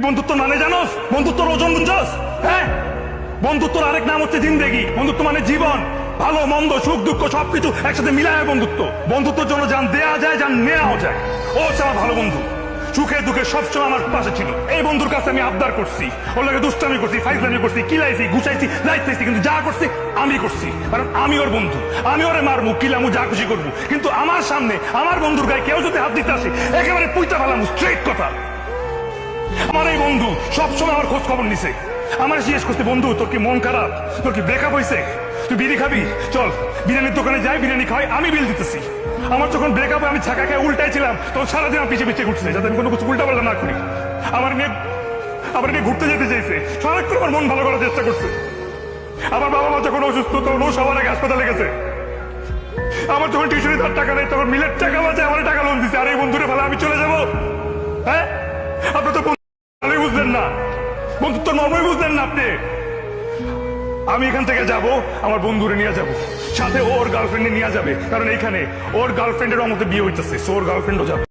বন্ধুত্ব মানে জানোস? বন্ধুত্বর ওজন বুঝছস? হ্যাঁ, বন্ধুত্বর আরেক নাম হচ্ছে জিন্দেগি। বন্ধুত্ব মানে জীবন, ভালো মন্দ সুখ দুঃখ সবকিছু একসাথে মিলায় বন্ধুত্ব। বন্ধুত্বর জন্য জান দেয়া যায়, জান নেওয়াও যায়। ও হচ্ছে আমার ভালো বন্ধু, সুখে দুঃখে সবসময় আমার পাশে ছিল। এই বন্ধুর কাছে আমি আবদার করছি, ওর লাগে দুষ্টামি করছি, ফাইজলামি করছি, কিলাইছি, গুছাইছি, লাইতেছি, কিন্তু যা করছি আমি করছি, কারণ আমি ওর বন্ধু। আমি ওরে মারমু, কিলামু, যা খুশি করবো, কিন্তু আমার সামনে আমার বন্ধুর গায়ে কেউ যদি হাত দিতে আসে একেবারে পুইতা ফেলামু, স্ট্রেট কথা। আমার এই বন্ধু সবসময় আমার খোঁজ খবর নিছে, আমার জিজ্ঞেস করছে, বন্ধু তোর কি মন খারাপ, তোর কি ব্রেকআপ হয়েছে, তুই বিড়ি খাবি, চল বিরিয়ানির দোকানে যাই, বিরিয়ানি খাওয়াই, আমি বিল দিতেছি। আমার যখন ব্রেকআপ আমি ছাকা খেয়ে উল্টাই ছিলাম, তখন সারাদিন আমার পিছিয়ে পিছিয়ে ঘুরছে, যাতে আমি কোনো কিছু উল্টা পাল্টা না করি। আমার নিয়ে ঘুরতে যেতে চাইছে, সারাক্ষণ আমার মন ভালো করার চেষ্টা করছে। আমার বাবা মা যখন অসুস্থ তখন ও সবার আগে হাসপাতালে গেছে। আমার যখন টিউশনি তার টাকা নেই তখন মিলের টাকা বাঁচে আমার টাকা লোন দিছে। আর এই বন্ধুরে ফেলে আমি চলে যাবো? হ্যাঁ, আপনি তো ভালোই বুঝলেন না, বন্ধুত্ব মর্মই বুঝলেন না আপনি। আমি এখান থেকে যাব, আমার বন্ধুরে নিয়ে যাব, সাথে ওর গার্লফ্রেন্ডে নিয়ে যাবে, কারণ এইখানে ওর গার্লফ্রেন্ডের মধ্যে বিয়ে হইতেছে, ওর গার্লফ্রেন্ডও যাবে।